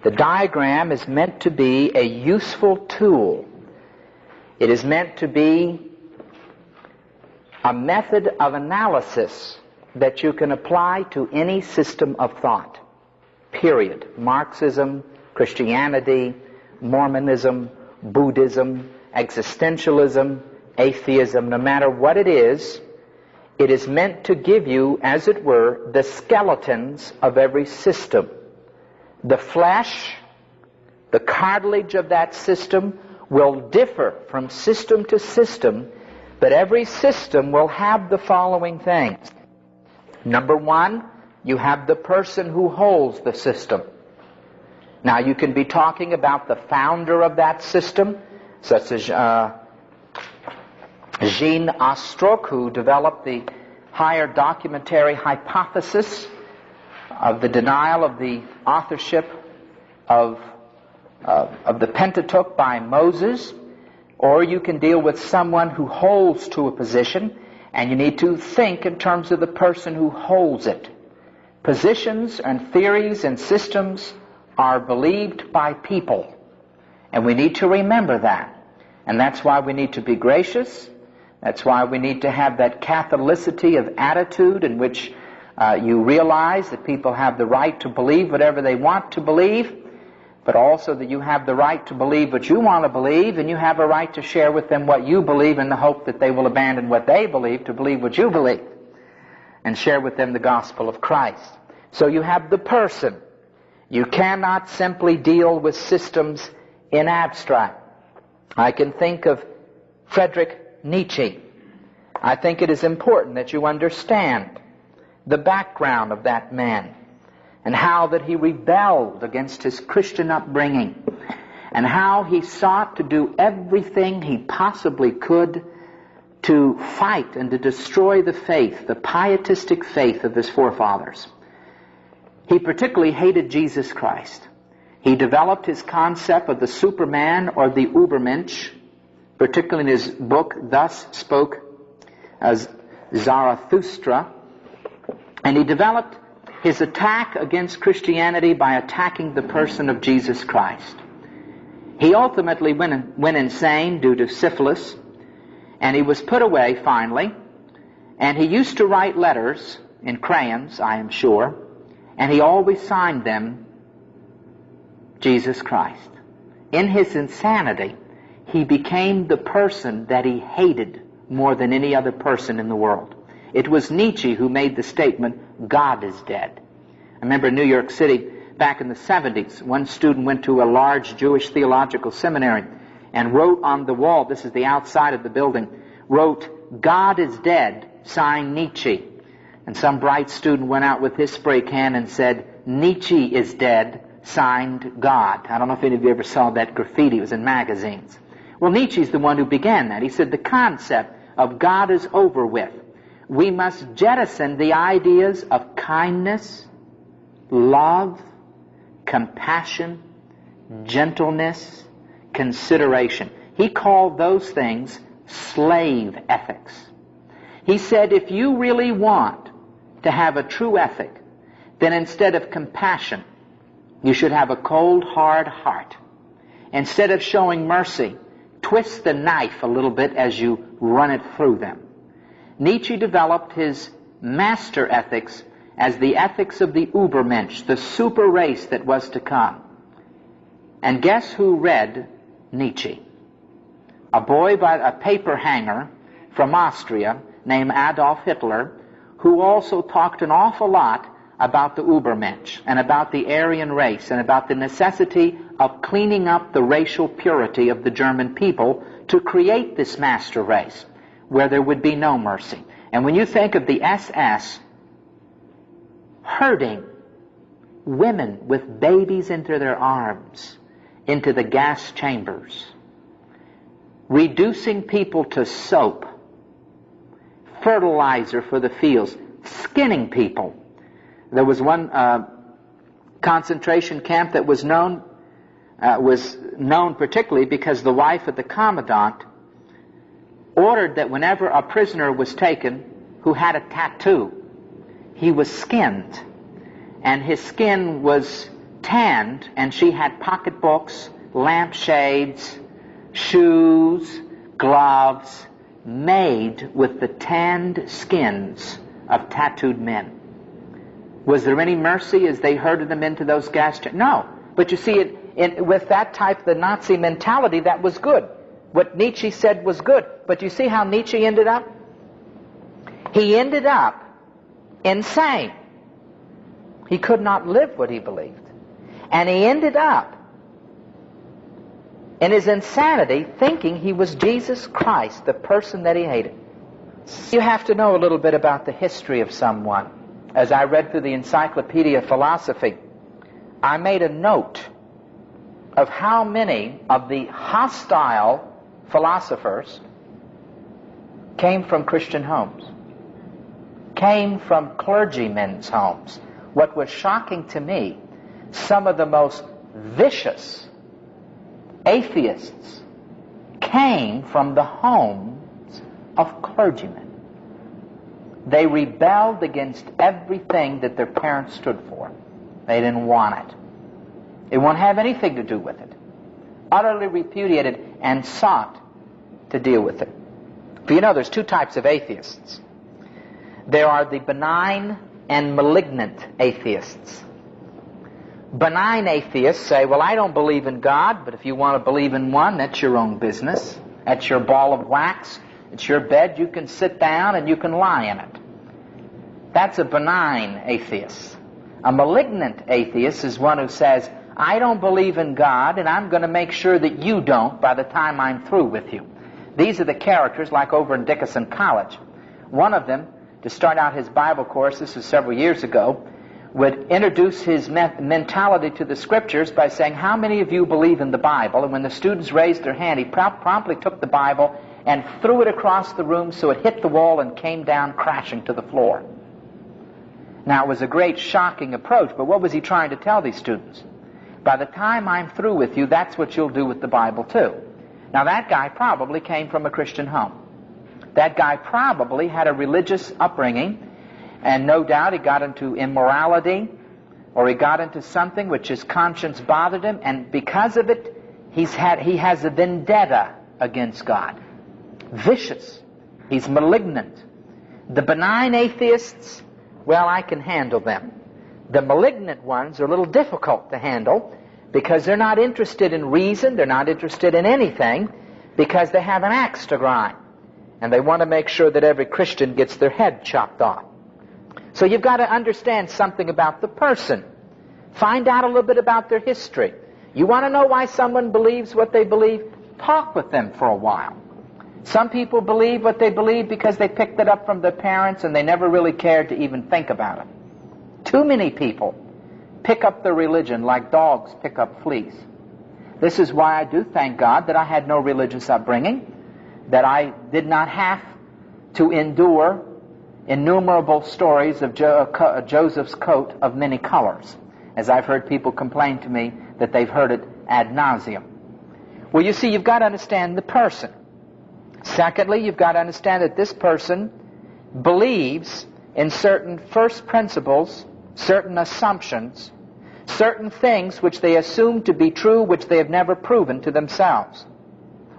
The diagram is meant to be a useful tool. It is meant to be a method of analysis that you can apply to any system of thought. Period. Marxism, Christianity, Mormonism, Buddhism, existentialism, atheism, no matter what it is meant to give you, as it were, the skeletons of every system. The flesh, the cartilage of that system will differ from system to system, but every system will have the following things. Number one, you have the person who holds the system. Now, you can be talking about the founder of that system, such as Jean Ostrok, who developed the higher documentary hypothesis of the denial of the authorship of the Pentateuch by Moses. Or you can deal with someone who holds to a position, and you need to think in terms of the person who holds it. Positions and theories and systems are believed by people, and we need to remember that. And that's why we need to be gracious. That's why we need to have that catholicity of attitude in which you realize that people have the right to believe whatever they want to believe, but also that you have the right to believe what you want to believe, and you have a right to share with them what you believe in the hope that they will abandon what they believe to believe what you believe, and share with them the gospel of Christ. So you have the person. You cannot simply deal with systems in abstract. I can think of Friedrich Nietzsche. I think it is important that you understand the background of that man, and how that he rebelled against his Christian upbringing, and how he sought to do everything he possibly could to fight and to destroy the faith, the pietistic faith of his forefathers. He particularly hated Jesus Christ. He developed his concept of the Superman or the Übermensch, particularly in his book, Thus Spoke Zarathustra, and he developed his attack against Christianity by attacking the person of Jesus Christ. He ultimately went insane due to syphilis, and he was put away finally, and he used to write letters in crayons, I am sure, and he always signed them Jesus Christ. In his insanity, he became the person that he hated more than any other person in the world. It was Nietzsche who made the statement, God is dead. I remember in New York City, back in the 70s, one student went to a large Jewish theological seminary and wrote on the wall, this is the outside of the building, wrote, God is dead, signed Nietzsche. And some bright student went out with his spray can and said, Nietzsche is dead, signed God. I don't know if any of you ever saw that graffiti. It was in magazines. Well, Nietzsche's the one who began that. He said the concept of God is over with. We must jettison the ideas of kindness, love, compassion, gentleness, consideration. He called those things slave ethics. He said if you really want to have a true ethic, then instead of compassion, you should have a cold, hard heart. Instead of showing mercy, twist the knife a little bit as you run it through them. Nietzsche developed his master ethics as the ethics of the Übermensch, the super race that was to come. And guess who read Nietzsche? A boy by a paper hanger from Austria named Adolf Hitler, who also talked an awful lot about the Übermensch and about the Aryan race and about the necessity of cleaning up the racial purity of the German people to create this master race where there would be no mercy. And when you think of the SS herding women with babies into their arms, into the gas chambers, reducing people to soap, fertilizer for the fields, skinning people. There was one concentration camp that was known particularly because the wife of the commandant ordered that whenever a prisoner was taken who had a tattoo, he was skinned, and his skin was tanned, and she had pocketbooks, lampshades, shoes, gloves, made with the tanned skins of tattooed men. Was there any mercy as they herded them into those gas chambers? No. But you see, with that type, the Nazi mentality, that was good. What Nietzsche said was good. But you see how Nietzsche ended up? He ended up insane. He could not live what he believed. And he ended up in his insanity thinking he was Jesus Christ, the person that he hated. You have to know a little bit about the history of someone. As I read through the Encyclopedia of Philosophy, I made a note of how many of the hostile philosophers came from Christian homes, came from clergymen's homes. What was shocking to me, some of the most vicious atheists came from the homes of clergymen. They rebelled against everything that their parents stood for. They didn't want it. They won't have anything to do with it. Utterly repudiated and sought to deal with it. But you know, there's two types of atheists. There are the benign and malignant atheists. Benign atheists say, well, I don't believe in God, but if you want to believe in one, that's your own business. That's your ball of wax. It's your bed. You can sit down and you can lie in it. That's a benign atheist. A malignant atheist is one who says, I don't believe in God, and I'm going to make sure that you don't by the time I'm through with you. These are the characters, like over in Dickinson College. One of them, to start out his Bible course, this was several years ago, would introduce his mentality to the Scriptures by saying, how many of you believe in the Bible? And when the students raised their hand, he promptly took the Bible and threw it across the room so it hit the wall and came down crashing to the floor. Now, it was a great shocking approach, but what was he trying to tell these students? By the time I'm through with you, that's what you'll do with the Bible too. Now, that guy probably came from a Christian home. That guy probably had a religious upbringing, and no doubt he got into immorality, or he got into something which his conscience bothered him, and because of it, he has a vendetta against God. Vicious. He's malignant. The benign atheists, well, I can handle them. The malignant ones are a little difficult to handle because they're not interested in reason, they're not interested in anything, because they have an axe to grind. And they want to make sure that every Christian gets their head chopped off. So you've got to understand something about the person. Find out a little bit about their history. You want to know why someone believes what they believe? Talk with them for a while. Some people believe what they believe because they picked it up from their parents and they never really cared to even think about it. Too many people pick up their religion like dogs pick up fleas. This is why I do thank God that I had no religious upbringing, that I did not have to endure innumerable stories of Joseph's coat of many colors, as I've heard people complain to me that they've heard it ad nauseum. Well, you see, you've got to understand the person. Secondly, you've got to understand that this person believes in certain first principles, certain assumptions, certain things which they assume to be true, which they have never proven to themselves,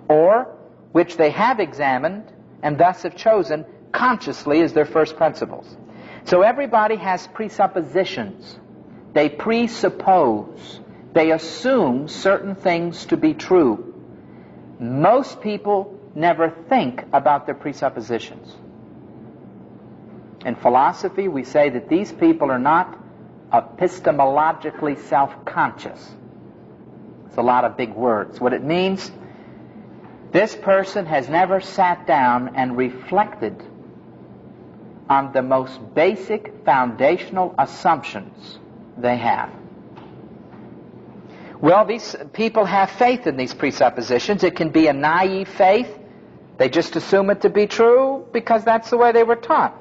or which they have examined and thus have chosen consciously as their first principles. So everybody has presuppositions. They presuppose. They assume certain things to be true. Most people never think about their presuppositions. In philosophy, we say that these people are not epistemologically self-conscious. It's a lot of big words. What it means, this person has never sat down and reflected on the most basic foundational assumptions they have. Well, these people have faith in these presuppositions. It can be a naive faith. They just assume it to be true because that's the way they were taught.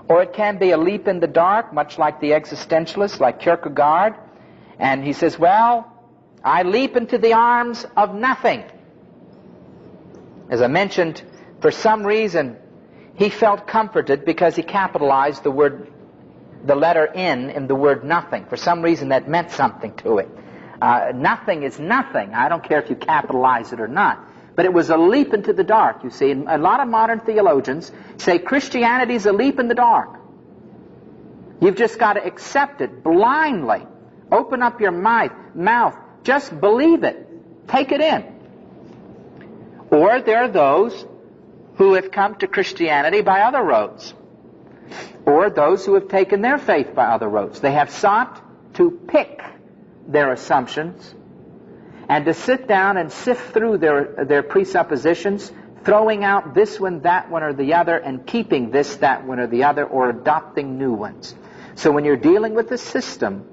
Or it can be a leap in the dark, much like the existentialists, like Kierkegaard. And he says, well, I leap into the arms of nothing. As I mentioned, for some reason, he felt comforted because he capitalized the word the letter N in the word nothing. For some reason that meant something to it. Nothing is nothing. I don't care if you capitalize it or not. But it was a leap into the dark, you see. And a lot of modern theologians say Christianity is a leap in the dark. You've just got to accept it blindly. Open up your mouth. Just believe it. Take it in. Or there are those who have come to Christianity by other roads. Or those who have taken their faith by other roads. They have sought to pick their assumptions and to sit down and sift through their presuppositions, throwing out this one, that one, or the other, and keeping this, that one, or the other, or adopting new ones. So when you're dealing with the system,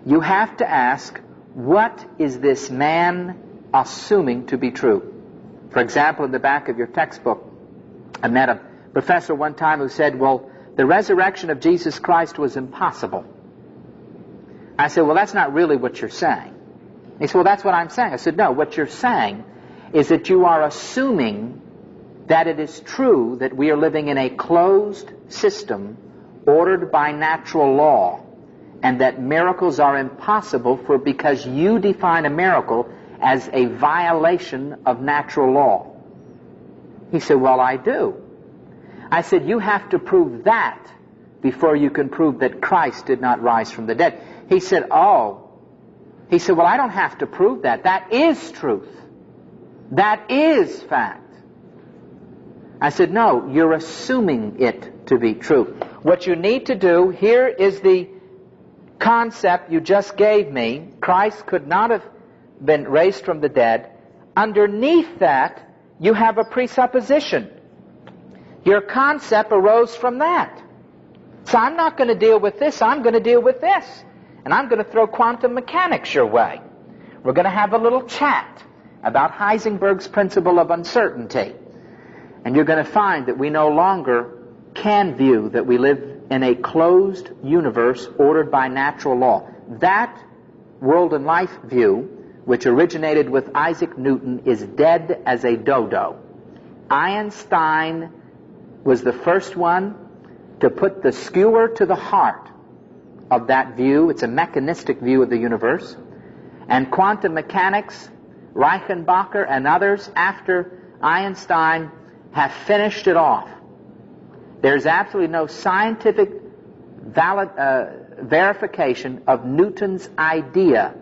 you have to ask, what is this man assuming to be true? For example, in the back of your textbook, I met a professor one time who said, well, the resurrection of Jesus Christ was impossible. I said, well, that's not really what you're saying. He said, well, that's what I'm saying. I said, no, what you're saying is that you are assuming that it is true that we are living in a closed system ordered by natural law, and that miracles are impossible because you define a miracle as a violation of natural law. He said, well, I do. I said, you have to prove that before you can prove that Christ did not rise from the dead. He said, oh. He said, well, I don't have to prove that. That is truth. That is fact. I said, no, you're assuming it to be true. What you need to do, here is the concept you just gave me. Christ could not have been raised from the dead. Underneath that, you have a presupposition. Your concept arose from that. So I'm not going to deal with this, I'm going to deal with this. And I'm going to throw quantum mechanics your way. We're going to have a little chat about Heisenberg's principle of uncertainty. And you're going to find that we no longer can view that we live in a closed universe ordered by natural law. That world and life view, which originated with Isaac Newton, is dead as a dodo. Einstein was the first one to put the skewer to the heart of that view. It's a mechanistic view of the universe. And quantum mechanics, Reichenbacher and others after Einstein have finished it off. There's absolutely no scientific verification of Newton's idea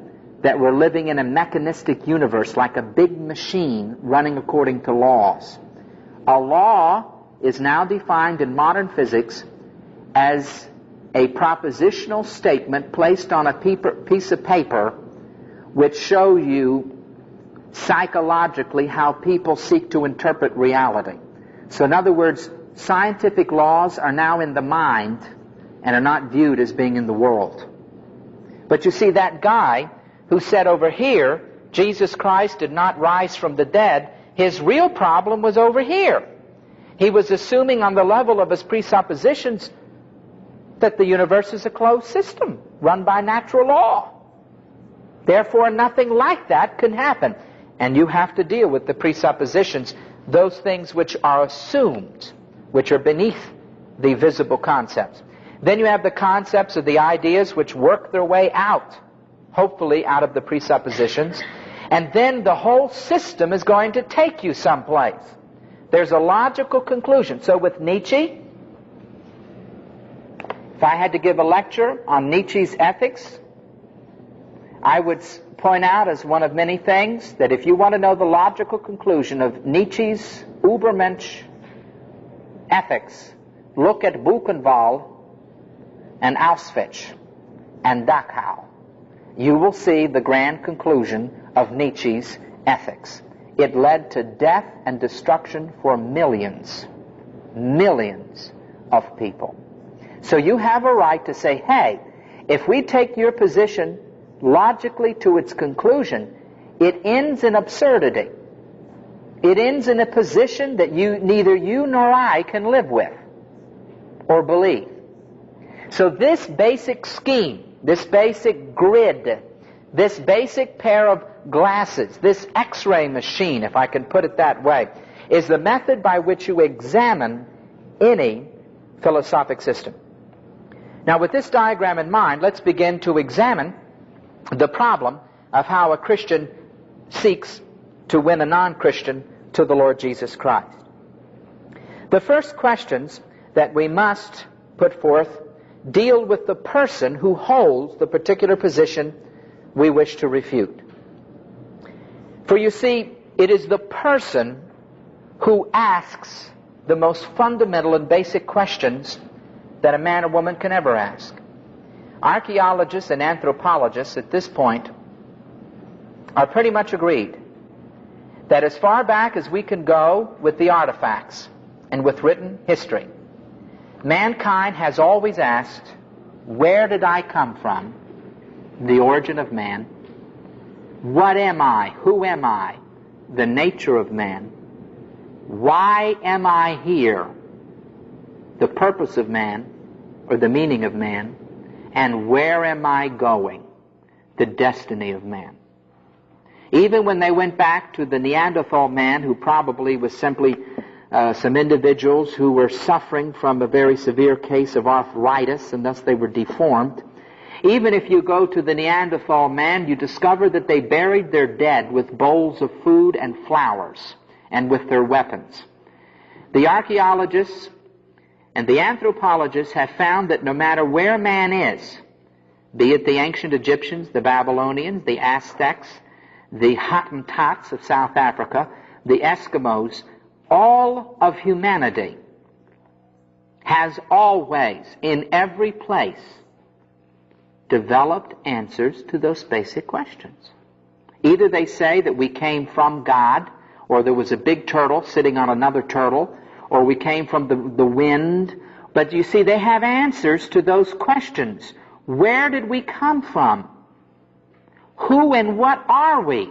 that we're living in a mechanistic universe like a big machine running according to laws. A law is now defined in modern physics as a propositional statement placed on a piece of paper which show you psychologically how people seek to interpret reality. So in other words, scientific laws are now in the mind and are not viewed as being in the world. But you see, that guy who said over here, Jesus Christ did not rise from the dead, his real problem was over here. He was assuming on the level of his presuppositions that the universe is a closed system run by natural law. Therefore, nothing like that can happen. And you have to deal with the presuppositions, those things which are assumed, which are beneath the visible concepts. Then you have the concepts of the ideas which work their way out, hopefully out of the presuppositions. And then the whole system is going to take you someplace. There's a logical conclusion. So with Nietzsche, if I had to give a lecture on Nietzsche's ethics, I would point out as one of many things that if you want to know the logical conclusion of Nietzsche's Übermensch ethics, look at Buchenwald and Auschwitz and Dachau. You will see the grand conclusion of Nietzsche's ethics. It led to death and destruction for millions of people. So you have a right to say, hey, if we take your position logically to its conclusion, it ends in absurdity. It ends in a position that neither you nor I can live with or believe. So this basic scheme, this basic grid, this basic pair of glasses, this X-ray machine, if I can put it that way, is the method by which you examine any philosophic system. Now, with this diagram in mind, let's begin to examine the problem of how a Christian seeks to win a non-Christian to the Lord Jesus Christ. The first questions that we must put forth deal with the person who holds the particular position we wish to refute. For you see, it is the person who asks the most fundamental and basic questions that a man or woman can ever ask. Archaeologists and anthropologists at this point are pretty much agreed that as far back as we can go with the artifacts and with written history, mankind has always asked, where did I come from? The origin of man. What am I? Who am I? The nature of man. Why am I here? The purpose of man, or the meaning of man. And where am I going? The destiny of man. Even when they went back to the Neanderthal man, who probably was simply some individuals who were suffering from a very severe case of arthritis, and thus they were deformed. Even if you go to the Neanderthal man, you discover that they buried their dead with bowls of food and flowers, and with their weapons. The archaeologists and the anthropologists have found that no matter where man is, be it the ancient Egyptians, the Babylonians, the Aztecs, the Hottentots of South Africa, the Eskimos, all of humanity has always, in every place, developed answers to those basic questions. Either they say that we came from God, or there was a big turtle sitting on another turtle, or we came from the wind. But you see, they have answers to those questions. Where did we come from? Who and what are we?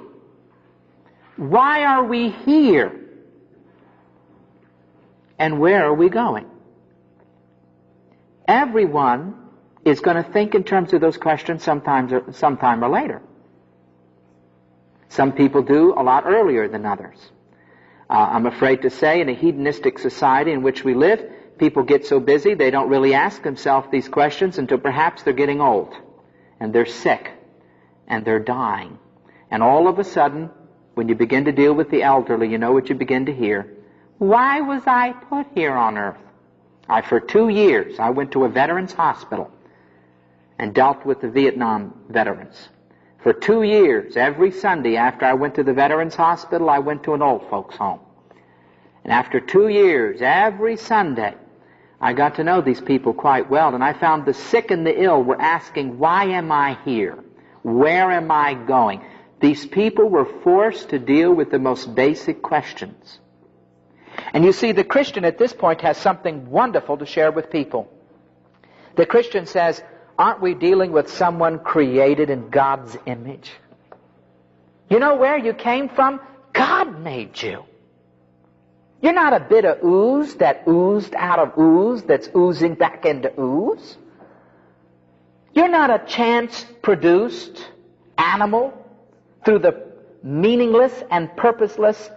Why are we here? And where are we going? Everyone is going to think in terms of those questions sometime or later. Some people do a lot earlier than others. I'm afraid to say, in a hedonistic society in which we live, people get so busy they don't really ask themselves these questions until perhaps they're getting old, and they're sick, and they're dying. And all of a sudden, when you begin to deal with the elderly, you know what you begin to hear? Why was I put here on earth? For 2 years, I went to a veterans hospital and dealt with the Vietnam veterans. For 2 years, every Sunday after I went to the veterans hospital, I went to an old folks home. And after 2 years, every Sunday, I got to know these people quite well, and I found the sick and the ill were asking, why am I here? Where am I going? These people were forced to deal with the most basic questions. And you see, the Christian at this point has something wonderful to share with people. The Christian says, aren't we dealing with someone created in God's image? You know where you came from? God made you. You're not a bit of ooze that oozed out of ooze that's oozing back into ooze. You're not a chance-produced animal through the meaningless and purposeless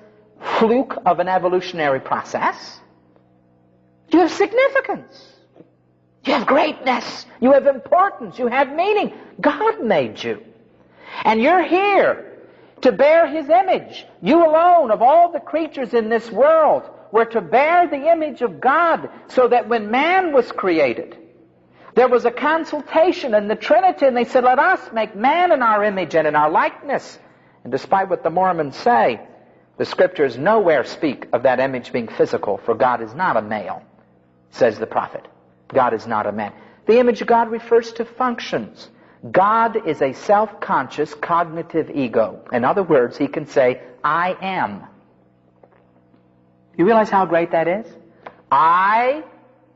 fluke of an evolutionary process. You have significance. You have greatness. You have importance. You have meaning. God made you. And you're here to bear His image. You alone, of all the creatures in this world, were to bear the image of God, so that when man was created, there was a consultation in the Trinity, and they said, let us make man in our image and in our likeness. And despite what the Mormons say, the Scriptures nowhere speak of that image being physical, for God is not a male, says the prophet. God is not a man. The image of God refers to functions. God is a self-conscious cognitive ego. In other words, He can say, I am. You realize how great that is? I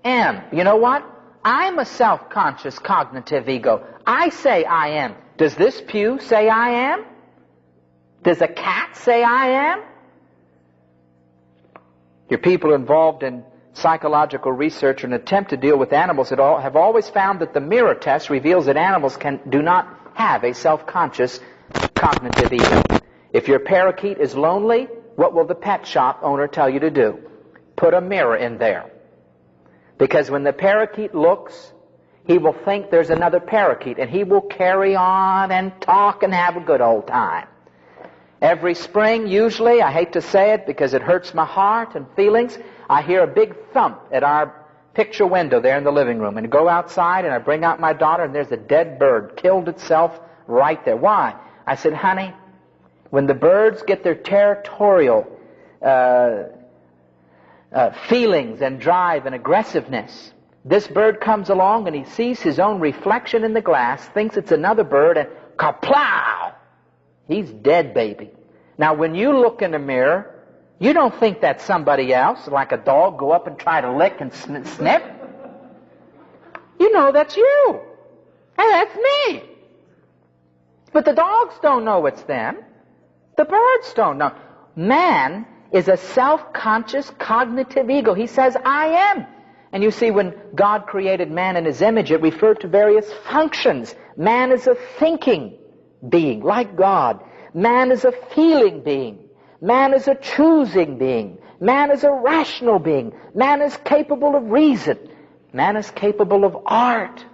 am. You know what? I'm a self-conscious cognitive ego. I say I am. Does this pew say I am? Does a cat say I am? Your people involved in psychological research or an attempt to deal with animals at all have always found that the mirror test reveals that animals do not have a self-conscious cognitive ego. If your parakeet is lonely, what will the pet shop owner tell you to do? Put a mirror in there. Because when the parakeet looks, he will think there's another parakeet, and he will carry on and talk and have a good old time. Every spring, usually, I hate to say it because it hurts my heart and feelings, I hear a big thump at our picture window there in the living room, and I go outside and I bring out my daughter, and there's a dead bird, killed itself right there. Why? I said, honey, when the birds get their territorial feelings and drive and aggressiveness, this bird comes along and he sees his own reflection in the glass, thinks it's another bird, and kaplow! He's dead, baby. Now, when you look in the mirror, you don't think that's somebody else, like a dog go up and try to lick and sniff. You know that's you. Hey, that's me. But the dogs don't know it's them. The birds don't know. Man is a self-conscious cognitive ego. He says, I am. And you see, when God created man in his image, it referred to various functions. Man is a thinking being, like God. Man is a feeling being. Man is a choosing being. Man is a rational being. Man is capable of reason. Man is capable of art.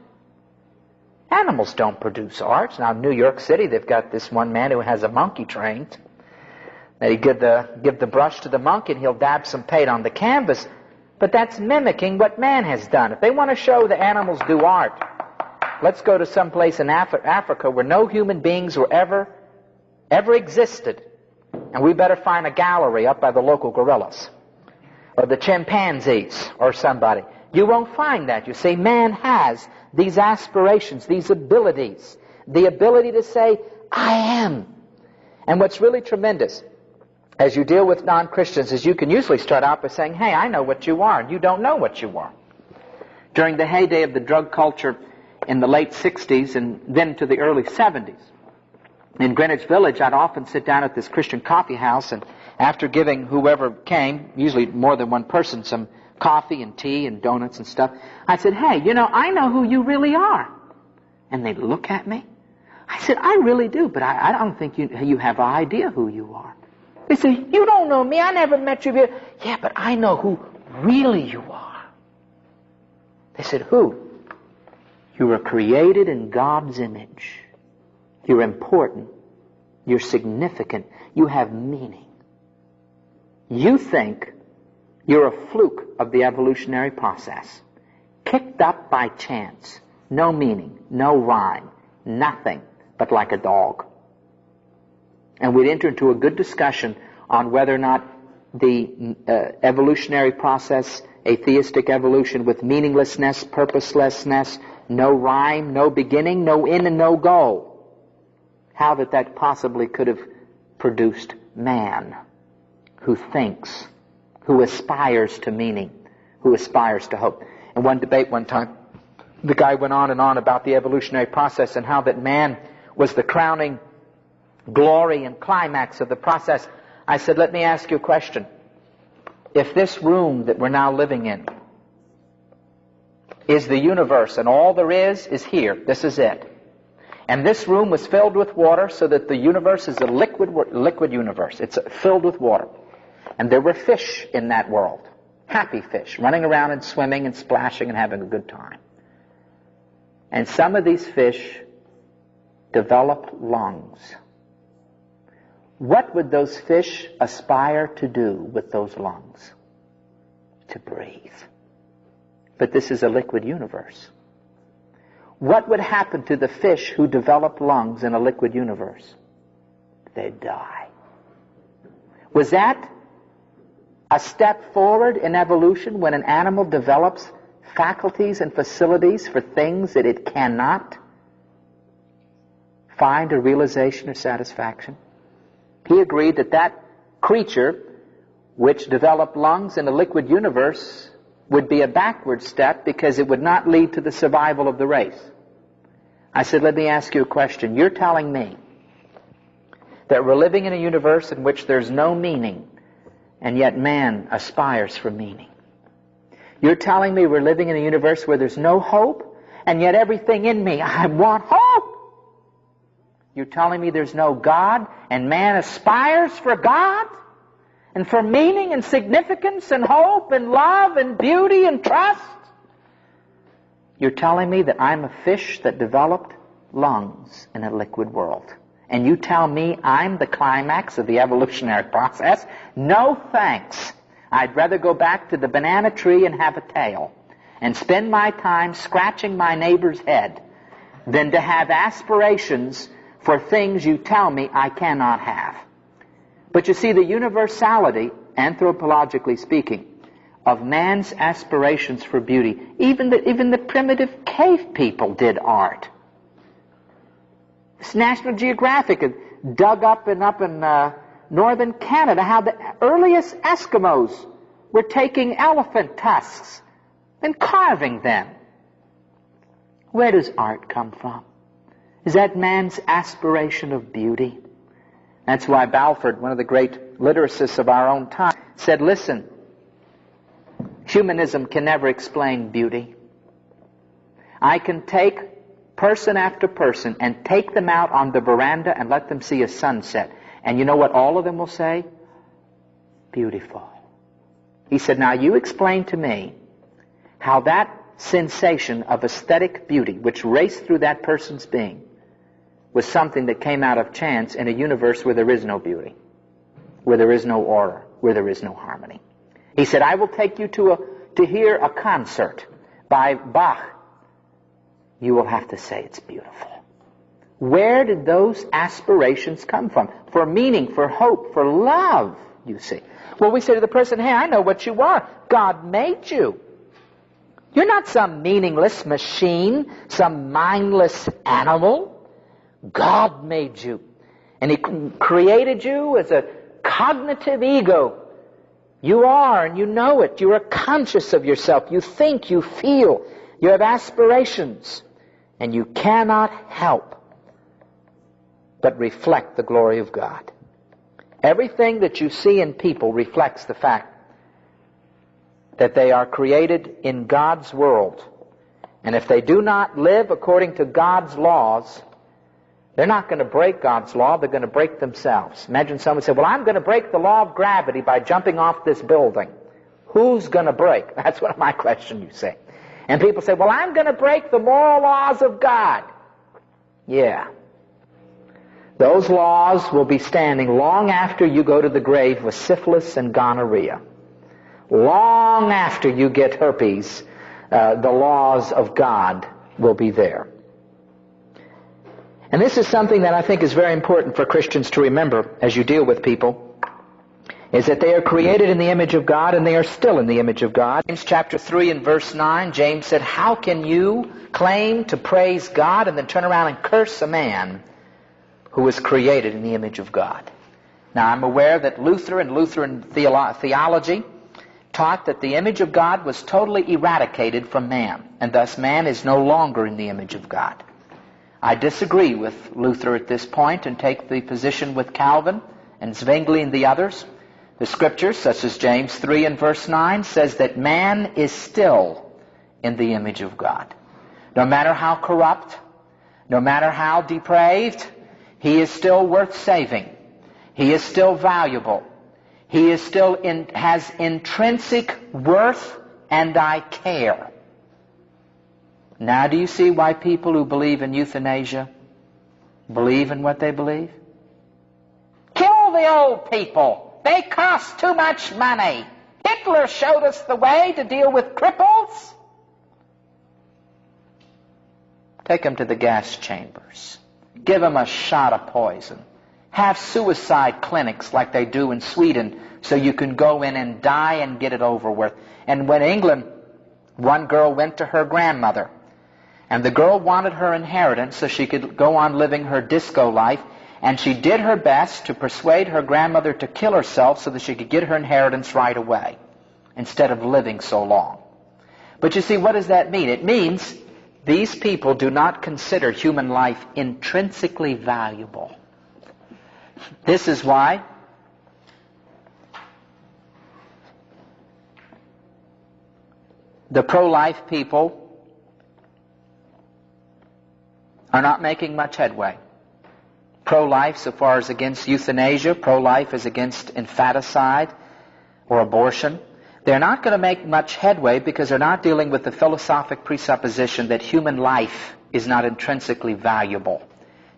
Animals don't produce art. Now, in New York City, they've got this one man who has a monkey trained. They give the brush to the monkey and he'll dab some paint on the canvas. But that's mimicking what man has done. If they want to show the animals do art, let's go to some place in Africa where no human beings were ever existed. And we better find a gallery up by the local gorillas or the chimpanzees or somebody. You won't find that. You see, man has these aspirations, these abilities, the ability to say, I am. And what's really tremendous as you deal with non-Christians is you can usually start out by saying, hey, I know what you are, and you don't know what you are. During the heyday of the drug culture in the late 60s and then to the early 70s, in Greenwich Village, I'd often sit down at this Christian coffee house, and after giving whoever came, usually more than one person, some coffee and tea and donuts and stuff, I said, hey, you know, I know who you really are. And they'd look at me. I said, I really do, but I don't think you have an idea who you are. They said, you don't know me, I never met you before. Yeah, but I know who really you are. They said, who? You were created in God's image. You're important. You're significant. You have meaning. You think you're a fluke of the evolutionary process, kicked up by chance, no meaning, no rhyme, nothing but like a dog. And we'd enter into a good discussion on whether or not the evolutionary process, atheistic evolution with meaninglessness, purposelessness, no rhyme, no beginning, no end and no goal, how that possibly could have produced man who thinks, who aspires to meaning, who aspires to hope. In one debate one time, the guy went on and on about the evolutionary process and how that man was the crowning glory and climax of the process. I said, let me ask you a question. If this room that we're now living in is the universe and all there is here, this is it, and this room was filled with water so that the universe is a liquid universe. It's filled with water. And there were fish in that world, happy fish, running around and swimming and splashing and having a good time. And some of these fish developed lungs. What would those fish aspire to do with those lungs? To breathe. But this is a liquid universe. What would happen to the fish who developed lungs in a liquid universe? They'd die. Was that a step forward in evolution when an animal develops faculties and facilities for things that it cannot find a realization or satisfaction? He agreed that creature which developed lungs in a liquid universe would be a backward step because it would not lead to the survival of the race. I said, let me ask you a question. You're telling me that we're living in a universe in which there's no meaning, and yet man aspires for meaning. You're telling me we're living in a universe where there's no hope, and yet everything in me, I want hope. You're telling me there's no God, and man aspires for God, and for meaning and significance and hope and love and beauty and trust. You're telling me that I'm a fish that developed lungs in a liquid world. And you tell me I'm the climax of the evolutionary process? No thanks. I'd rather go back to the banana tree and have a tail and spend my time scratching my neighbor's head than to have aspirations for things you tell me I cannot have. But you see, the universality, anthropologically speaking, of man's aspirations for beauty, even the primitive cave people did art. It's National Geographic dug up in northern Canada how the earliest Eskimos were taking elephant tusks and carving them. Where does art come from? Is that man's aspiration of beauty? That's why Balfour, one of the great lyricists of our own time, said, listen, humanism can never explain beauty. I can take person after person and take them out on the veranda and let them see a sunset. And you know what all of them will say? Beautiful. He said, now you explain to me how that sensation of aesthetic beauty, which raced through that person's being, was something that came out of chance in a universe where there is no beauty, where there is no order, where there is no harmony. He said, I will take you to hear a concert by Bach. You will have to say it's beautiful. Where did those aspirations come from? For meaning, for hope, for love, you see. Well, we say to the person, hey, I know what you are. God made you. You're not some meaningless machine, some mindless animal. God made you. And He created you as a cognitive ego. You are, and you know it. You are conscious of yourself. You think, you feel. You have aspirations. And you cannot help but reflect the glory of God. Everything that you see in people reflects the fact that they are created in God's world. And if they do not live according to God's laws, they're not going to break God's law, they're going to break themselves. Imagine someone said, well, I'm going to break the law of gravity by jumping off this building. Who's going to break? That's one of my questions, you say. And people say, well, I'm going to break the moral laws of God. Yeah. Those laws will be standing long after you go to the grave with syphilis and gonorrhea. Long after you get herpes, the laws of God will be there. And this is something that I think is very important for Christians to remember as you deal with people, is that they are created in the image of God and they are still in the image of God. James chapter 3 and verse 9, James said, how can you claim to praise God and then turn around and curse a man who is created in the image of God? Now, I'm aware that Luther and Lutheran theology taught that the image of God was totally eradicated from man, and thus man is no longer in the image of God. I disagree with Luther at this point and take the position with Calvin and Zwingli and the others. The Scriptures, such as James 3 and verse 9, says that man is still in the image of God. No matter how corrupt, no matter how depraved, he is still worth saving. He is still valuable. He is still has intrinsic worth, and I care. Now do you see why people who believe in euthanasia believe in what they believe? Kill the old people. They cost too much money. Hitler showed us the way to deal with cripples. Take them to the gas chambers. Give them a shot of poison. Have suicide clinics like they do in Sweden so you can go in and die and get it over with. And when England, one girl went to her grandmother, and the girl wanted her inheritance so she could go on living her disco life, and she did her best to persuade her grandmother to kill herself so that she could get her inheritance right away instead of living so long. But you see, what does that mean? It means these people do not consider human life intrinsically valuable. This is why the pro-life people are not making much headway. Pro-life, so far as against euthanasia, pro-life is against infanticide or abortion. They're not going to make much headway because they're not dealing with the philosophic presupposition that human life is not intrinsically valuable.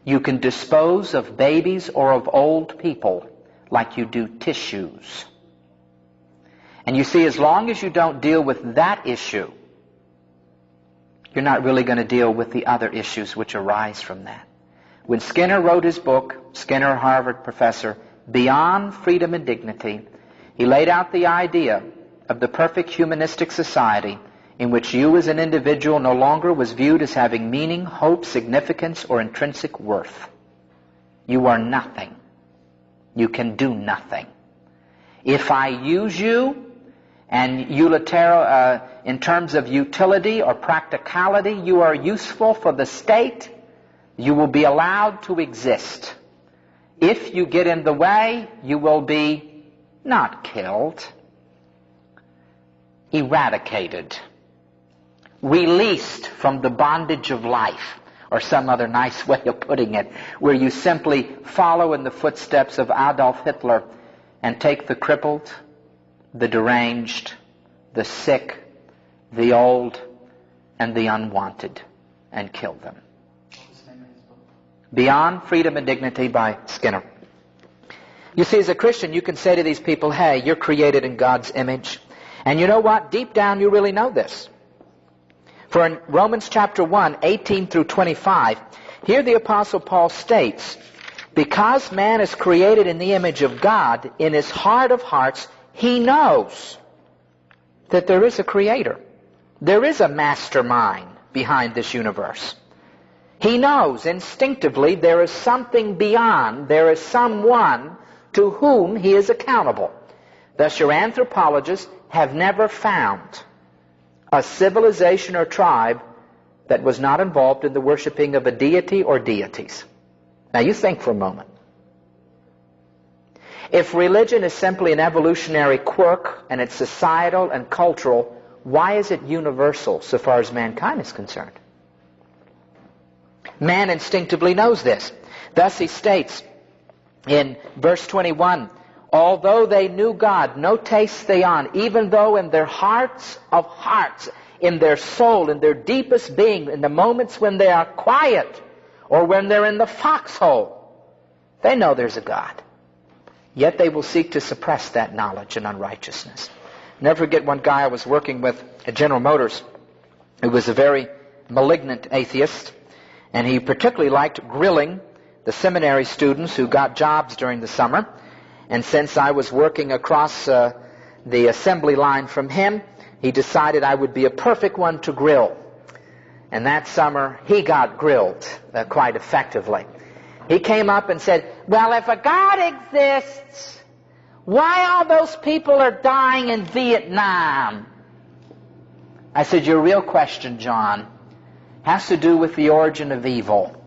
You can dispose of babies or of old people like you do tissues. And you see, as long as you don't deal with that issue, you're not really going to deal with the other issues which arise from that. When Skinner wrote his book, Skinner, Harvard professor, Beyond Freedom and Dignity, he laid out the idea of the perfect humanistic society in which you as an individual no longer was viewed as having meaning, hope, significance, or intrinsic worth. You are nothing. You can do nothing. If I use you and in terms of utility or practicality, you are useful for the state, you will be allowed to exist. If you get in the way, you will be not killed, eradicated, released from the bondage of life, or some other nice way of putting it, where you simply follow in the footsteps of Adolf Hitler and take the crippled, the deranged, the sick, the old, and the unwanted, and kill them. Beyond Freedom and Dignity by Skinner. You see, as a Christian, you can say to these people, hey, you're created in God's image. And you know what? Deep down, you really know this. For in Romans chapter 1, 18 through 25, here the Apostle Paul states, because man is created in the image of God, in his heart of hearts, he knows that there is a creator. There is a mastermind behind this universe. He knows instinctively there is something beyond, there is someone to whom he is accountable. Thus your anthropologists have never found a civilization or tribe that was not involved in the worshiping of a deity or deities. Now you think for a moment. If religion is simply an evolutionary quirk and it's societal and cultural, why is it universal so far as mankind is concerned? Man instinctively knows this. Thus he states in verse 21, although they knew God, no taste they on, even though in their hearts of hearts, in their soul, in their deepest being, in the moments when they are quiet or when they're in the foxhole, they know there's a God. Yet they will seek to suppress that knowledge and unrighteousness. Never forget one guy I was working with at General Motors who was a very malignant atheist, and he particularly liked grilling the seminary students who got jobs during the summer. And since I was working across the assembly line from him, he decided I would be a perfect one to grill. And that summer, he got grilled quite effectively. He came up and said, well, if a God exists, why all those people are dying in Vietnam? I said, your real question, John, has to do with the origin of evil.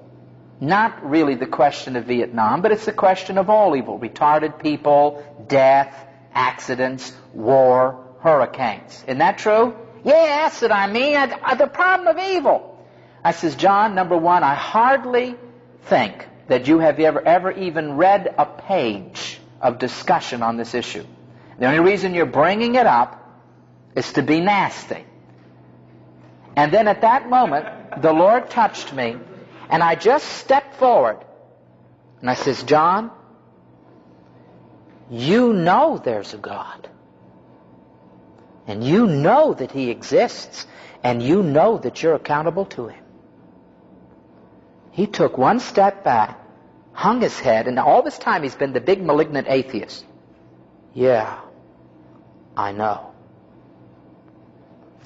Not really the question of Vietnam, but it's the question of all evil. Retarded people, death, accidents, war, hurricanes. Isn't that true? Yes, and I mean, the problem of evil. I says, John, number one, I hardly think that you have ever even read a page of discussion on this issue. The only reason you're bringing it up is to be nasty. And then at that moment, the Lord touched me, and I just stepped forward, and I says, John, you know there's a God. And you know that he exists, and you know that you're accountable to him. He took one step back, hung his head, and all this time he's been the big malignant atheist. Yeah, I know.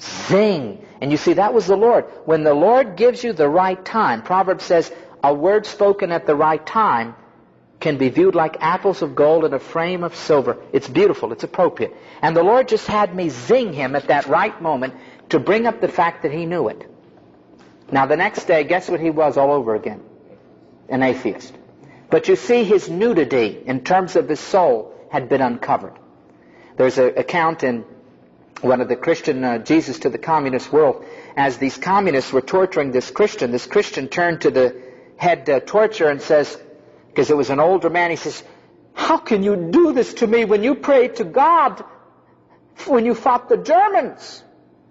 Zing! And you see, that was the Lord. When the Lord gives you the right time, Proverbs says, a word spoken at the right time can be viewed like apples of gold in a frame of silver. It's beautiful. It's appropriate. And the Lord just had me zing him at that right moment to bring up the fact that he knew it. Now, the next day, guess what he was all over again? An atheist. But you see, his nudity in terms of his soul had been uncovered. There's an account in one of the Christian, Jesus to the Communist World, as these communists were torturing this Christian turned to the head torturer and says, because it was an older man, he says, how can you do this to me when you pray to God when you fought the Germans.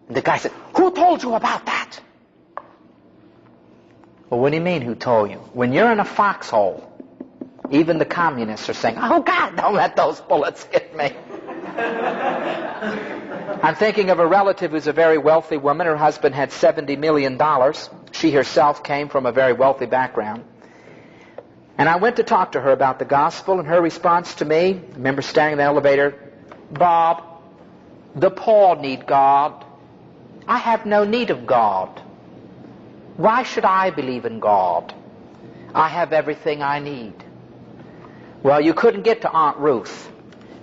And the guy said, who told you about that? Well, what do you mean, who told you? When you're in a foxhole, even the communists are saying, oh, God, don't let those bullets hit me. I'm thinking of a relative who's a very wealthy woman. Her husband had $70 million. She herself came from a very wealthy background. And I went to talk to her about the gospel, and her response to me, I remember standing in the elevator, Bob, the poor need God. I have no need of God. Why should I believe in God? I have everything I need. Well, you couldn't get to Aunt Ruth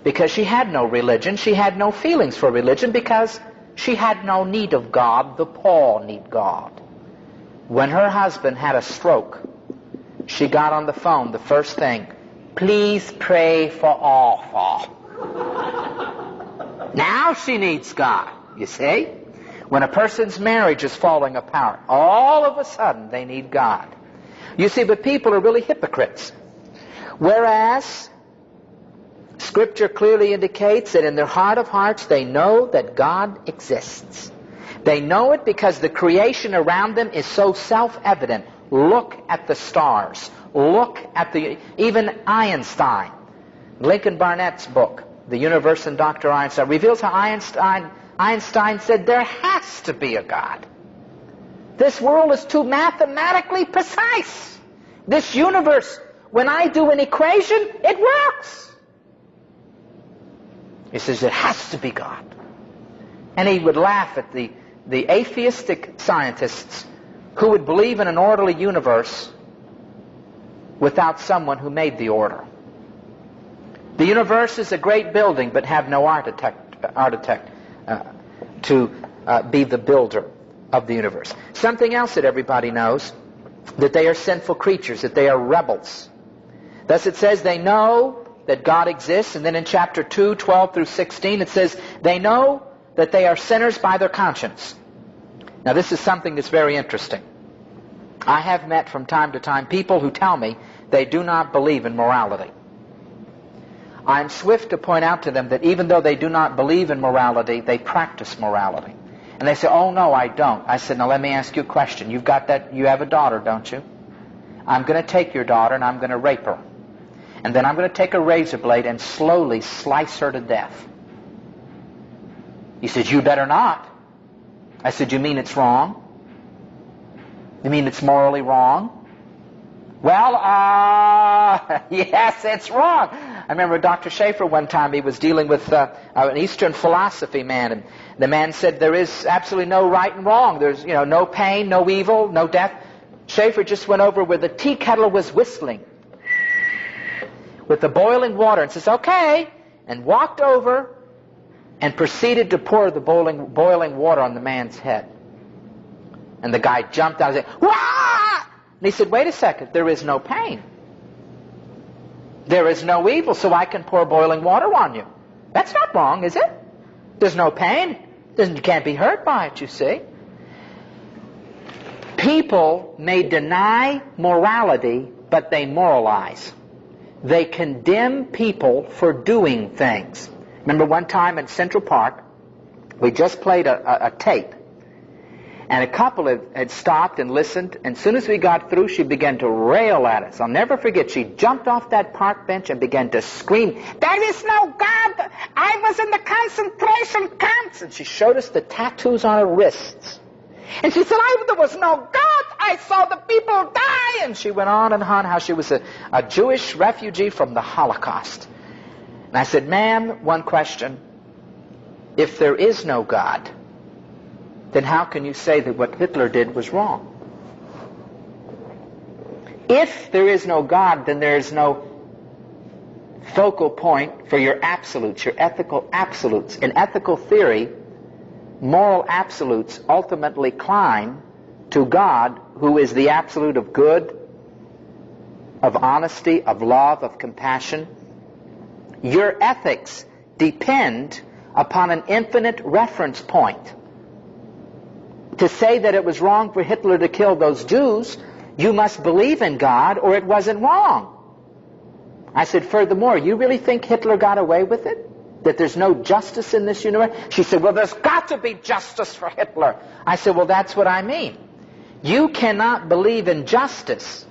because she had no religion. She had no feelings for religion because she had no need of God. The poor need God. When her husband had a stroke, she got on the phone, the first thing, please pray for Arthur. Now she needs God, you see? When a person's marriage is falling apart, all of a sudden they need God. You see, but people are really hypocrites. Whereas Scripture clearly indicates that in their heart of hearts they know that God exists. They know it because the creation around them is so self-evident. Look at the stars. Look at even Einstein. Lincoln Barnett's book, The Universe and Dr. Einstein, reveals how Einstein said there has to be a God. This world is too mathematically precise. This universe, when I do an equation, it works. He says there has to be God. And he would laugh at the atheistic scientists who would believe in an orderly universe without someone who made the order. The universe is a great building, but have no architect to be the builder of the universe. Something else that everybody knows, that they are sinful creatures, that they are rebels. Thus it says they know that God exists, and then in chapter 2, 12 through 16, it says they know that they are sinners by their conscience. Now this is something that's very interesting. I have met from time to time people who tell me they do not believe in morality. I'm swift to point out to them that even though they do not believe in morality, they practice morality. And they say, oh no, I don't. I said, now let me ask you a question. You have a daughter, don't you? I'm going to take your daughter and I'm going to rape her. And then I'm going to take a razor blade and slowly slice her to death. He said, you better not. I said, you mean it's wrong? You mean it's morally wrong? Well, yes, it's wrong. I remember Dr. Schaefer one time, he was dealing with an Eastern philosophy man, and the man said there is absolutely no right and wrong. There's, no pain, no evil, no death. Schaefer just went over where the tea kettle was whistling with the boiling water and says, okay, and walked over and proceeded to pour the boiling water on the man's head. And the guy jumped out and said, wah! And he said, wait a second, there is no pain. There is no evil, so I can pour boiling water on you. That's not wrong, is it? There's no pain. You can't be hurt by it, you see. People may deny morality, but they moralize. They condemn people for doing things. Remember one time in Central Park, we just played a tape. And a couple had stopped and listened, and as soon as we got through, she began to rail at us. I'll never forget, she jumped off that park bench and began to scream, there is no God! I was in the concentration camps! And she showed us the tattoos on her wrists. And she said, there was no God! I saw the people die! And she went on and on how she was a Jewish refugee from the Holocaust. And I said, ma'am, one question. If there is no God, then how can you say that what Hitler did was wrong? If there is no God, then there is no focal point for your absolutes, your ethical absolutes. In ethical theory, moral absolutes ultimately climb to God, who is the absolute of good, of honesty, of love, of compassion. Your ethics depend upon an infinite reference point. To say that it was wrong for Hitler to kill those Jews, you must believe in God or it wasn't wrong. I said, furthermore, you really think Hitler got away with it? That there's no justice in this universe? She said, well, there's got to be justice for Hitler. I said, well, that's what I mean. You cannot believe in justice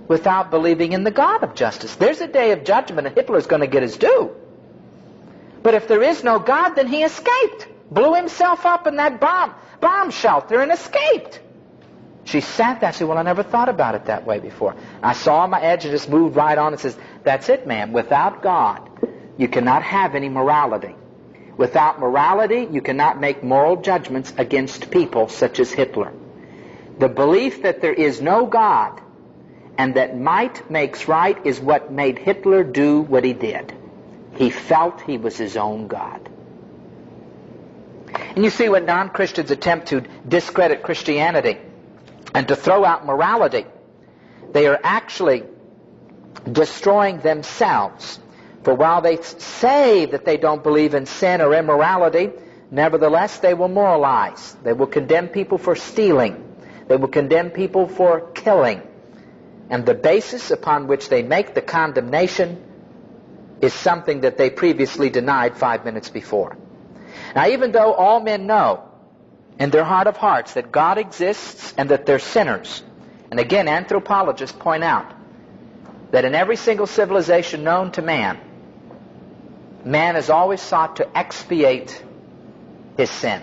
without believing in the God of justice. There's a day of judgment, and Hitler's going to get his due. But if there is no God, then he escaped. Blew himself up in that bomb shelter and escaped. She sat there. I said, well, I never thought about it that way before. I saw my edge and just moved right on and says, that's it, ma'am. Without God, you cannot have any morality. Without morality, you cannot make moral judgments against people such as Hitler. The belief that there is no God and that might makes right is what made Hitler do what he did. He felt he was his own God. And you see, when non-Christians attempt to discredit Christianity and to throw out morality, they are actually destroying themselves. For while they say that they don't believe in sin or immorality, nevertheless they will moralize. They will condemn people for stealing. They will condemn people for killing. And the basis upon which they make the condemnation is something that they previously denied 5 minutes before. Now, even though all men know in their heart of hearts that God exists and that they're sinners, and again, anthropologists point out that in every single civilization known to man, man has always sought to expiate his sin.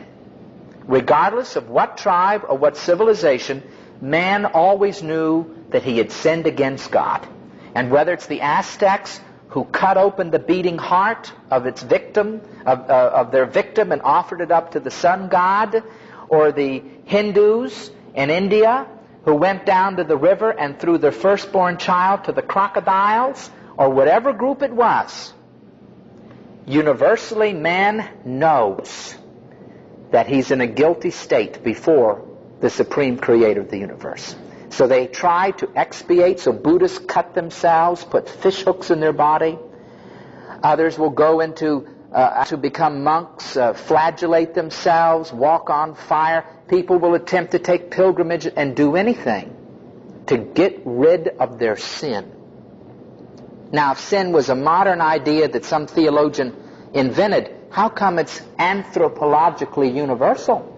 Regardless of what tribe or what civilization, man always knew that he had sinned against God. And whether it's the Aztecs who cut open the beating heart of its victim, of their victim, and offered it up to the sun god, or the Hindus in India who went down to the river and threw their firstborn child to the crocodiles, or whatever group it was, universally man knows that he's in a guilty state before the supreme creator of the universe. So they try to expiate. So Buddhists cut themselves, put fish hooks in their body. Others will go into to become monks, flagellate themselves, walk on fire. People will attempt to take pilgrimage and do anything to get rid of their sin. Now, if sin was a modern idea that some theologian invented, how come it's anthropologically universal?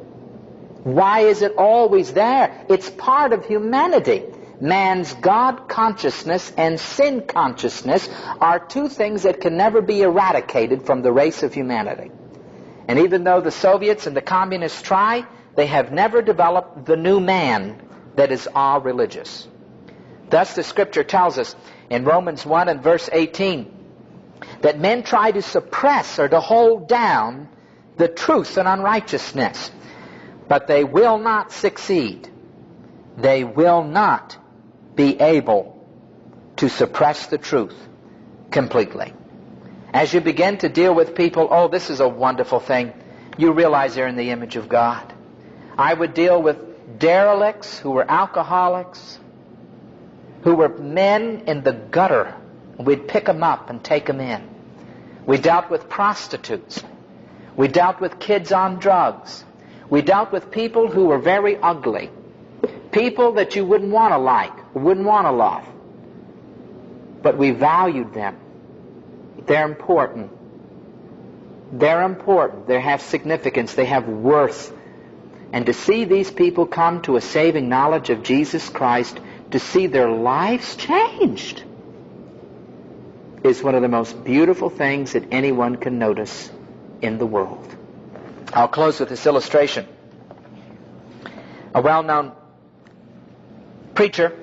Why is it always there? It's part of humanity. Man's God consciousness and sin consciousness are two things that can never be eradicated from the race of humanity. And even though the Soviets and the communists try, they have never developed the new man that is all religious. Thus the Scripture tells us in Romans 1 and verse 18 that men try to suppress or to hold down the truth and unrighteousness, but they will not succeed. They will not be able to suppress the truth completely. As you begin to deal with people, oh, this is a wonderful thing, you realize they're in the image of God. I would deal with derelicts who were alcoholics, who were men in the gutter. We'd pick them up and take them in. We dealt with prostitutes. We dealt with kids on drugs. We dealt with people who were very ugly. People that you wouldn't want to like, wouldn't want to love. But we valued them. They're important. They're important. They have significance. They have worth. And to see these people come to a saving knowledge of Jesus Christ, to see their lives changed, is one of the most beautiful things that anyone can notice in the world. I'll close with this illustration. A well-known preacher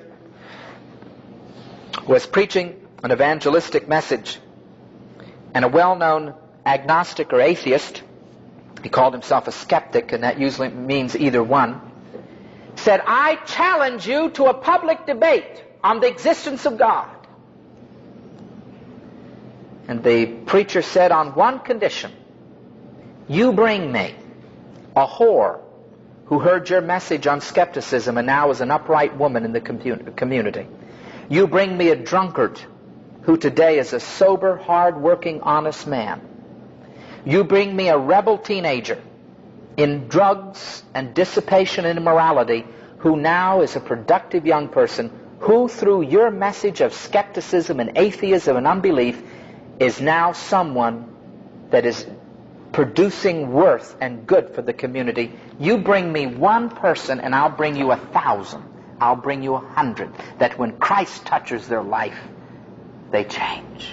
was preaching an evangelistic message, and a well-known agnostic or atheist, he called himself a skeptic, and that usually means either one, said, I challenge you to a public debate on the existence of God. And the preacher said, on one condition, you bring me a whore who heard your message on skepticism and now is an upright woman in the community. You bring me a drunkard who today is a sober, hard-working, honest man. You bring me a rebel teenager in drugs and dissipation and immorality who now is a productive young person who, through your message of skepticism and atheism and unbelief, is now someone that is producing worth and good for the community. You bring me one person and I'll bring you 1,000. I'll bring you 100. That when Christ touches their life, they change.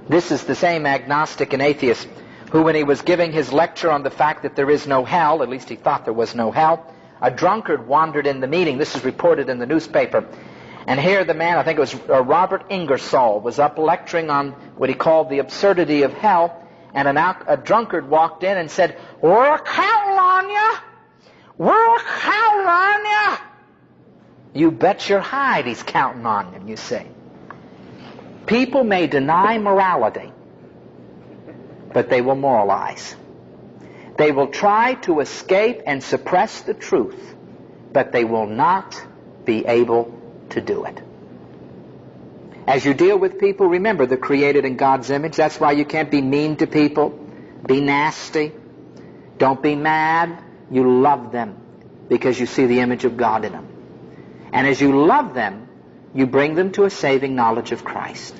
This is the same agnostic and atheist who, when he was giving his lecture on the fact that there is no hell, at least he thought there was no hell, a drunkard wandered in the meeting. This is reported in the newspaper. And here the man, I think it was Robert Ingersoll, was up lecturing on what he called the absurdity of hell. And a drunkard walked in and said, "We're counting on you. We're counting on you." You bet your hide he's counting on you, you see. People may deny morality, but they will moralize. They will try to escape and suppress the truth, but they will not be able to do it. As you deal with people, remember they're created in God's image. That's why you can't be mean to people. Be nasty. Don't be mad. You love them because you see the image of God in them. And as you love them, you bring them to a saving knowledge of Christ.